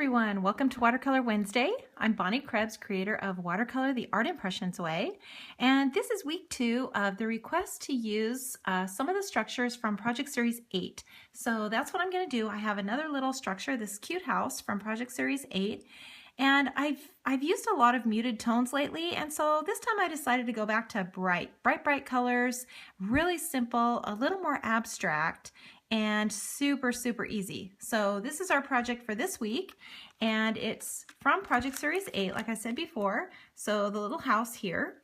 everyone, welcome to Watercolor Wednesday. I'm Bonnie Krebs, creator of Watercolor the Art Impressions Way, and this is week 2 of the request to use some of the structures from Project Series 8. So that's what I'm going to do. I have another little structure, this cute house from Project Series 8, and I've used a lot of muted tones lately, and so this time I decided to go back to bright colors, really simple, a little more abstract, and super easy. So this is our project for this week, and it's from Project Series 8, like I said before. So the little house here.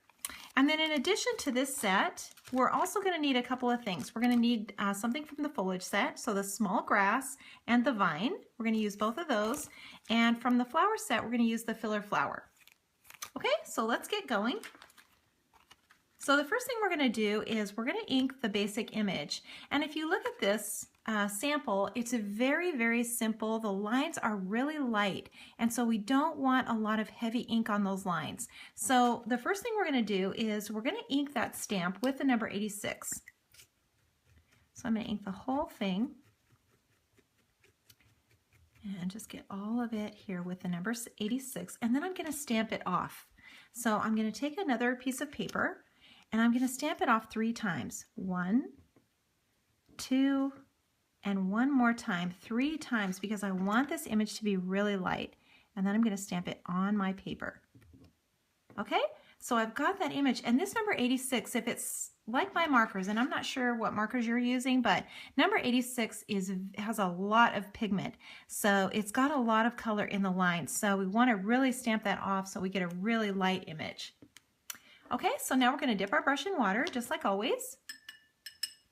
And then in addition to this set, we're also going to need a couple of things. We're going to need something from the foliage set, so the small grass and the vine. We're going to use both of those. And from the flower set, we're going to use the filler flower. Okay, so let's get going. So the first thing we're going to do is we're going to ink the basic image. And if you look at this sample, it's a very simple. The lines are really light, and so we don't want a lot of heavy ink on those lines. So the first thing we're going to do is we're going to ink that stamp with the number 86. So I'm going to ink the whole thing and just get all of it here with the number 86, and then I'm going to stamp it off. So I'm going to take another piece of paper and I'm going to stamp it off 3 times. 1, 2, and one more time, 3 times, because I want this image to be really light. And then I'm going to stamp it on my paper. Okay, so I've got that image, and this number 86, if it's like my markers, and I'm not sure what markers you're using, but number 86 has a lot of pigment, so it's got a lot of color in the lines. So we want to really stamp that off so we get a really light image. Okay, so now we're going to dip our brush in water, just like always.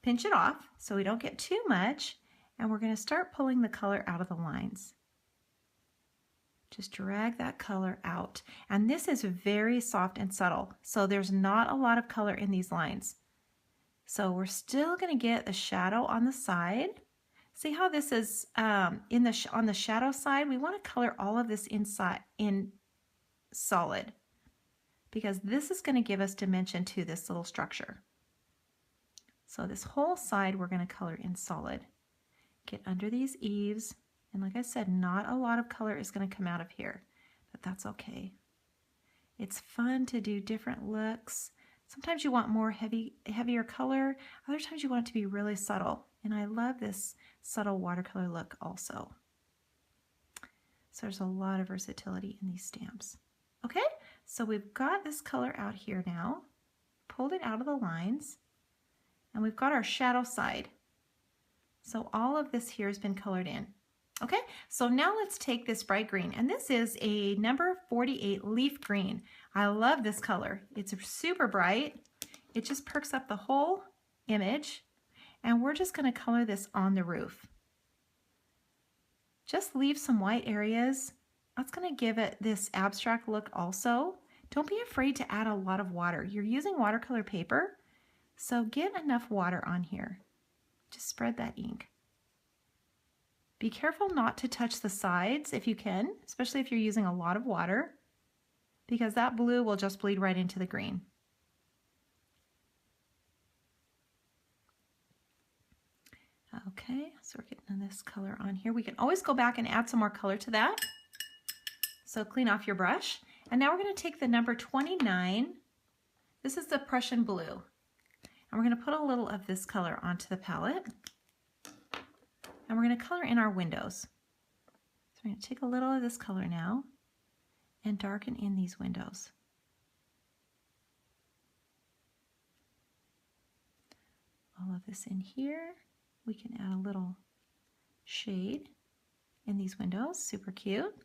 Pinch it off so we don't get too much, and we're going to start pulling the color out of the lines. Just drag that color out. And this is very soft and subtle, so there's not a lot of color in these lines. So we're still going to get the shadow on the side. See how this is on the shadow side? We want to color all of this inside in solid, because this is going to give us dimension to this little structure. So this whole side we're going to color in solid. Get under these eaves, and like I said, not a lot of color is going to come out of here, but that's okay. It's fun to do different looks. Sometimes you want more heavier color, other times you want it to be really subtle, and I love this subtle watercolor look also. So there's a lot of versatility in these stamps. Okay, so we've got this color out here now, pulled it out of the lines, and we've got our shadow side. So all of this here has been colored in. Okay, so now let's take this bright green, and this is a number 48 leaf green. I love this color. It's super bright. It just perks up the whole image, and we're just going to color this on the roof. Just leave some white areas. That's going to give it this abstract look also. Don't be afraid to add a lot of water. You're using watercolor paper, so get enough water on here. Just spread that ink. Be careful not to touch the sides if you can, especially if you're using a lot of water, because that blue will just bleed right into the green. Okay, so we're getting this color on here. We can always go back and add some more color to that. So clean off your brush. And now we're going to take the number 29. This is the Prussian blue. And we're going to put a little of this color onto the palette. And we're going to color in our windows. So we're going to take a little of this color now and darken in these windows. All of this in here. We can add a little shade in these windows. Super cute.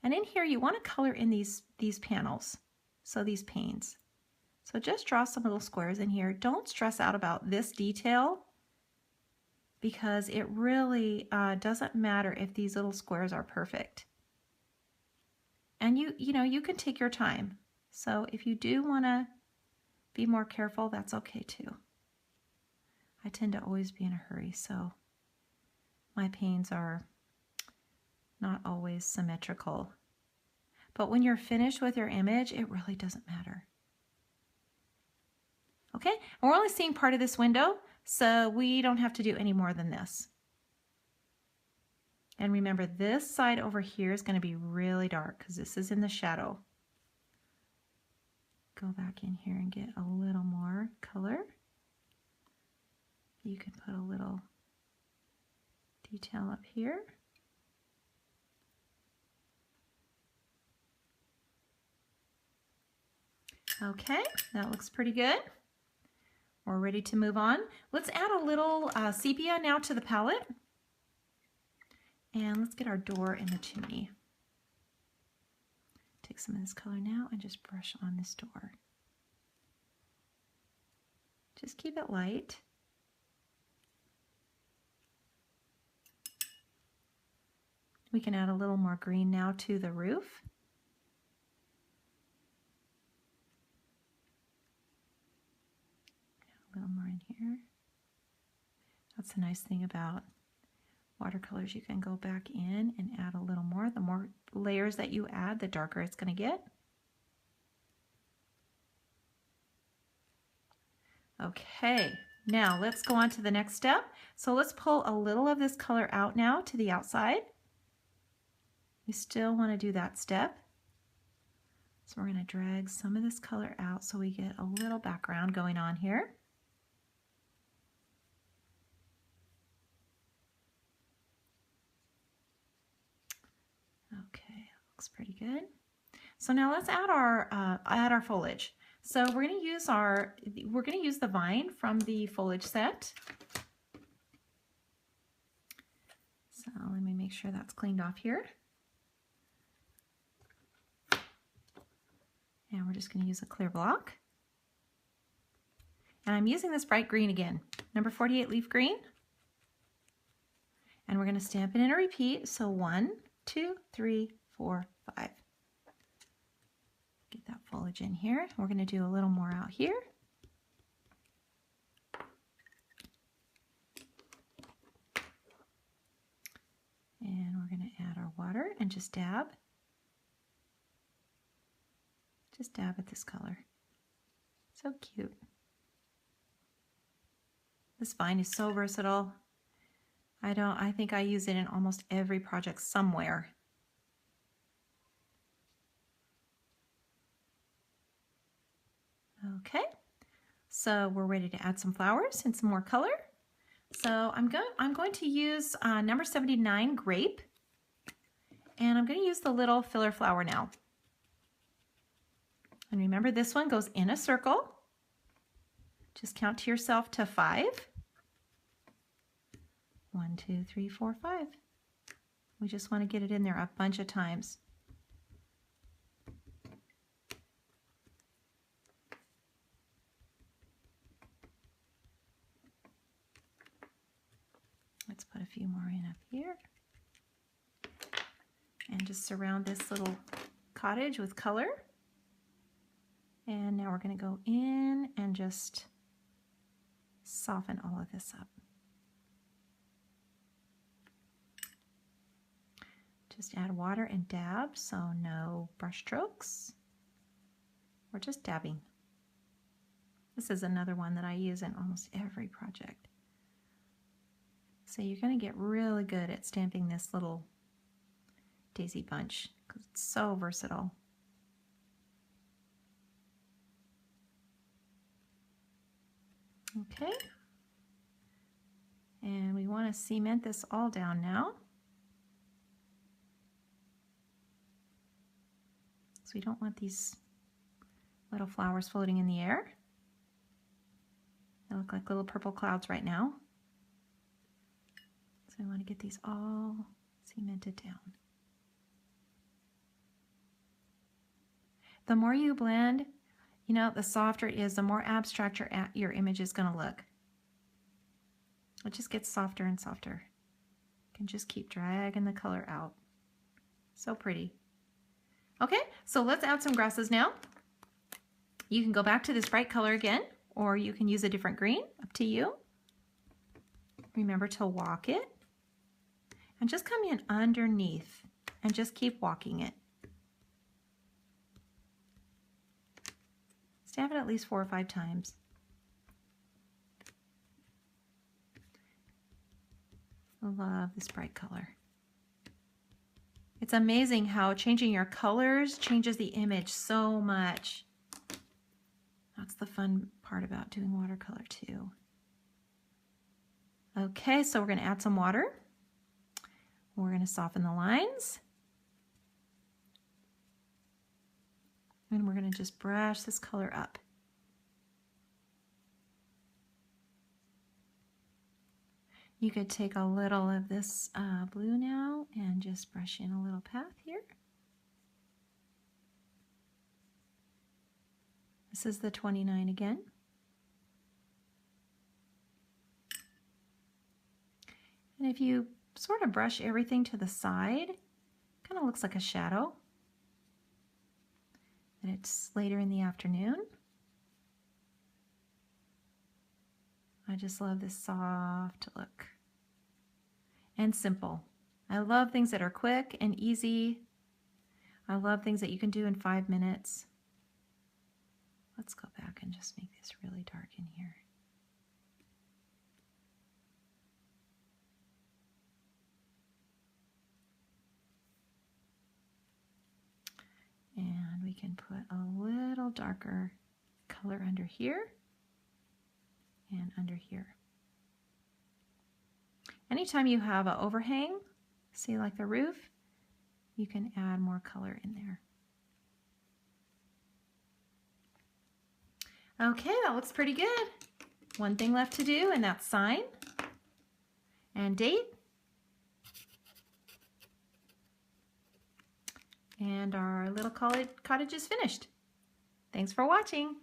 And in here you want to color in these panels, so these panes. So just draw some little squares in here. Don't stress out about this detail, because it really doesn't matter if these little squares are perfect. And you can take your time. So if you do want to be more careful, that's okay too. I tend to always be in a hurry, so my panes are not always symmetrical. But when you're finished with your image, it really doesn't matter. Okay, and we're only seeing part of this window, so we don't have to do any more than this. And remember, this side over here is going to be really dark because this is in the shadow. Go back in here and get a little more color. You can put a little detail up here. Okay, that looks pretty good. We're ready to move on. Let's add a little sepia now to the palette. And let's get our door in the chimney. Take some of this color now and just brush on this door. Just keep it light. We can add a little more green now to the roof. A little more in here. That's the nice thing about watercolors. You can go back in and add a little more. The more layers that you add, the darker it's going to get. Okay, now let's go on to the next step. So let's pull a little of this color out now to the outside. We still want to do that step. So we're going to drag some of this color out so we get a little background going on here. Okay, looks pretty good. So now let's add our foliage. So we're going to use the vine from the foliage set. So let me make sure that's cleaned off here. And we're just going to use a clear block. And I'm using this bright green again, number 48 leaf green. And we're going to stamp it in a repeat. So 1, 2, 3, 4, 5. Get that foliage in here. We're going to do a little more out here. And we're going to add our water and just dab. Just dab at this color. So cute. This vine is so versatile. I think I use it in almost every project somewhere. Okay, so we're ready to add some flowers and some more color. So I'm going to use number 79 grape, and I'm going to use the little filler flower now. And remember, this one goes in a circle. Just count to yourself to 5. 1, 2, 3, 4, 5. We just want to get it in there a bunch of times. Let's put a few more in up here. And just surround this little cottage with color. And now we're going to go in and just soften all of this up. Just add water and dab, so no brush strokes. We're just dabbing. This is another one that I use in almost every project. So you're going to get really good at stamping this little daisy bunch because it's so versatile. Okay, and we want to cement this all down now. So we don't want these little flowers floating in the air. They look like little purple clouds right now. So I want to get these all cemented down. The more you blend, you know, the softer it is, the more abstract your image is going to look. It just gets softer and softer. You can just keep dragging the color out. So pretty. Okay, so let's add some grasses now. You can go back to this bright color again, or you can use a different green, up to you. Remember to walk it. And just come in underneath and just keep walking it. Stamp it at least 4 or 5 times. I love this bright color. It's amazing how changing your colors changes the image so much. That's the fun part about doing watercolor too. Okay, so we're going to add some water. We're going to soften the lines. And we're going to just brush this color up. You could take a little of this blue now and just brush in a little path here. This is the 29 again. And if you sort of brush everything to the side, kind of looks like a shadow. And it's later in the afternoon. I just love this soft look and simple. I love things that are quick and easy. I love things that you can do in 5 minutes. Let's go back and just make this really dark in here. And we can put a little darker color under here and under here. Anytime you have an overhang, see like the roof, you can add more color in there. Okay, that looks pretty good. One thing left to do, and that's sign and date. And our little cottage is finished. Thanks for watching.